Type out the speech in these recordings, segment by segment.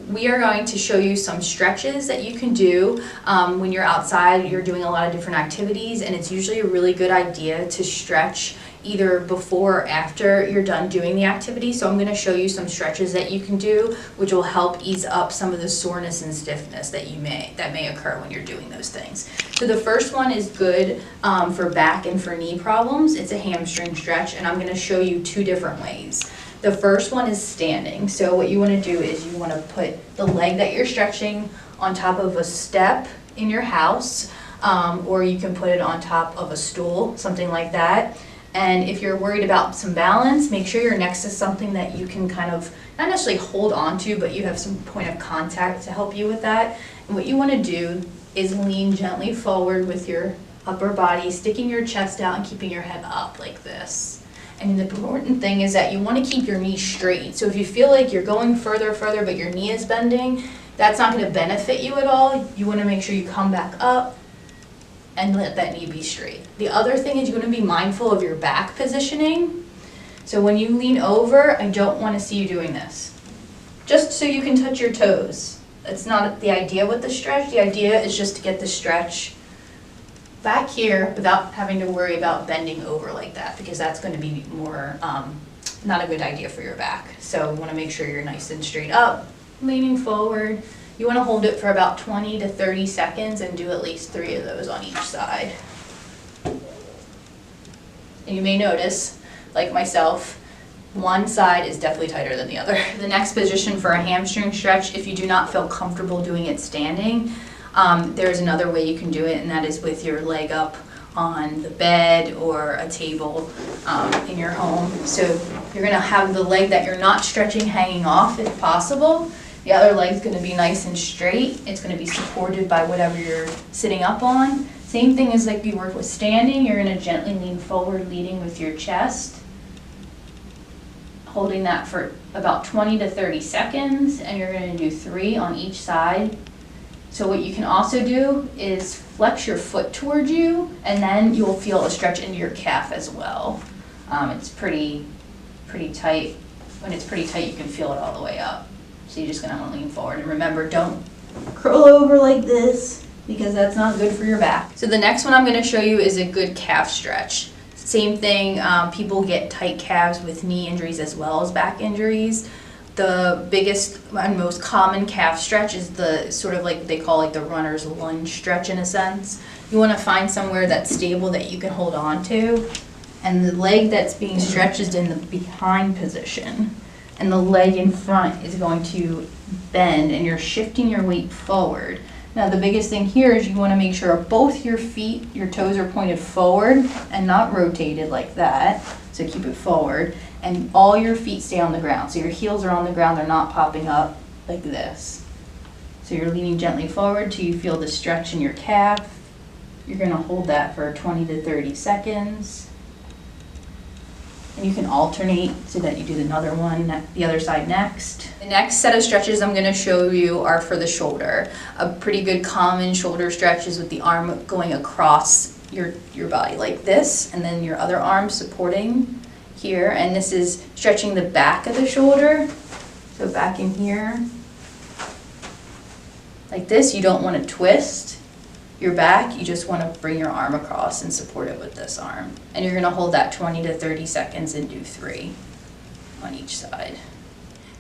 we are going to show you some stretches that you can do when you're outside, you're doing a lot of different activities, and it's usually a really good idea to stretch either before or after you're done doing the activity. So I'm going to show you some stretches that you can do, which will help ease up some of the soreness and stiffness that may occur when you're doing those things. So the first one is good for back and for knee problems. It's a hamstring stretch, and I'm going to show you two different ways. The first one is standing. So what you want to do is you want to put the leg that you're stretching on top of a step in your house, or you can put it on top of a stool, something like that. And if you're worried about some balance, make sure you're next to something that you can kind of, not necessarily hold on to, but you have some point of contact to help you with that. And what you want to do is lean gently forward with your upper body, sticking your chest out and keeping your head up like this. And the important thing is that you want to keep your knee straight. So if you feel like you're going further, but your knee is bending, that's not going to benefit you at all. You want to make sure you come back up and let that knee be straight. The other thing is you want to be mindful of your back positioning. So when you lean over, I don't want to see you doing this. Just so you can touch your toes. That's not the idea with the stretch. The idea is just to get the stretch back here without having to worry about bending over like that, because that's going to be more not a good idea for your back. So we want to make sure you're nice and straight up, leaning forward. You want to hold it for about 20 to 30 seconds and do at least 3 of those on each side. And you may notice, like myself, one side is definitely tighter than the other. The next position for a hamstring stretch, if you do not feel comfortable doing it standing, there's another way you can do it, and that is with your leg up on the bed or a table in your home. So you're going to have the leg that you're not stretching hanging off if possible. The other leg's going to be nice and straight. It's going to be supported by whatever you're sitting up on. Same thing as like you work with standing. You're going to gently lean forward, leading with your chest, holding that for about 20 to 30 seconds, and you're going to do 3 on each side. So what you can also do is flex your foot towards you, and then you'll feel a stretch into your calf as well. It's pretty tight. When it's pretty tight, you can feel it all the way up. So you're just going to want to lean forward. And remember, don't curl over like this, because that's not good for your back. So the next one I'm going to show you is a good calf stretch. Same thing, people get tight calves with knee injuries as well as back injuries. The biggest and most common calf stretch is the sort of like they call like the runner's lunge stretch in a sense. You want to find somewhere that's stable that you can hold on to. And the leg that's being stretched is in the behind position. And the leg in front is going to bend, and you're shifting your weight forward. Now the biggest thing here is you want to make sure both your feet, your toes are pointed forward and not rotated like that. So keep it forward, and all your feet stay on the ground. So your heels are on the ground, they're not popping up like this. So you're leaning gently forward till you feel the stretch in your calf. You're going to hold that for 20 to 30 seconds. And you can alternate so that you do another one, the other side next. The next set of stretches I'm going to show you are for the shoulder. A pretty good common shoulder stretch is with the arm going across your body like this, and then your other arm supporting here. And this is stretching the back of the shoulder. So back in here, like this. You don't want to twist your back, you just want to bring your arm across and support it with this arm. And you're going to hold that 20 to 30 seconds and do 3 on each side.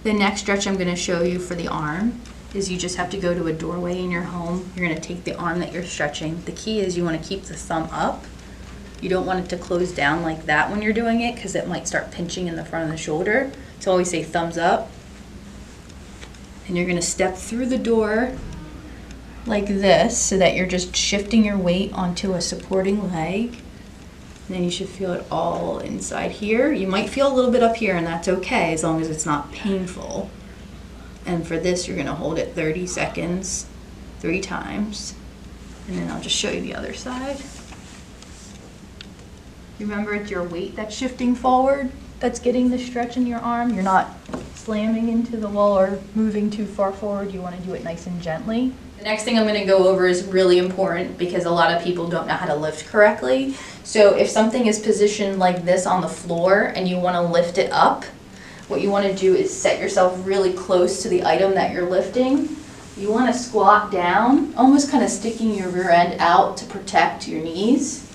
The next stretch I'm going to show you for the arm is you just have to go to a doorway in your home. You're going to take the arm that you're stretching. The key is you want to keep the thumb up. You don't want it to close down like that when you're doing it, because it might start pinching in the front of the shoulder. So always say thumbs up. And you're going to step through the door like this, so that you're just shifting your weight onto a supporting leg. And then you should feel it all inside here. You might feel a little bit up here, and that's okay as long as it's not painful. And for this, you're going to hold it 30 seconds, 3 times. And then I'll just show you the other side. Remember, it's your weight that's shifting forward that's getting the stretch in your arm. You're not slamming into the wall or moving too far forward. You want to do it nice and gently. The next thing I'm going to go over is really important, because a lot of people don't know how to lift correctly. So if something is positioned like this on the floor and you want to lift it up, what you want to do is set yourself really close to the item that you're lifting. You want to squat down, almost kind of sticking your rear end out to protect your knees.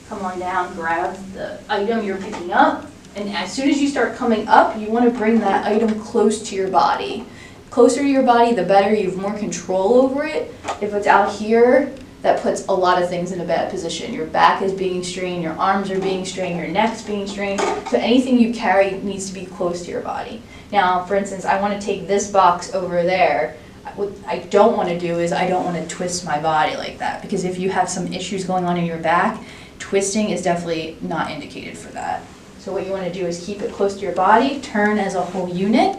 Come on down, grab the item you're picking up, and as soon as you start coming up, you want to bring that item close to your body. Closer to your body, the better. You have more control over it. If it's out here, that puts a lot of things in a bad position. Your back is being strained, your arms are being strained, your neck's being strained. So anything you carry needs to be close to your body. Now, for instance, I want to take this box over there. What I don't want to do is I don't want to twist my body like that, because if you have some issues going on in your back, twisting is definitely not indicated for that. So what you want to do is keep it close to your body, turn as a whole unit,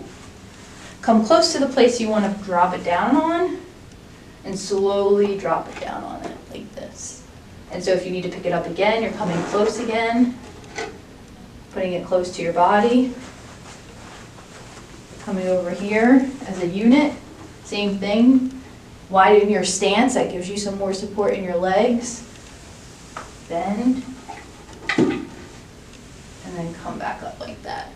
come close to the place you want to drop it down on, and slowly drop it down on it like this. And so if you need to pick it up again, you're coming close again, putting it close to your body, coming over here as a unit, same thing, widen your stance, that gives you some more support in your legs, bend, and then come back up like that.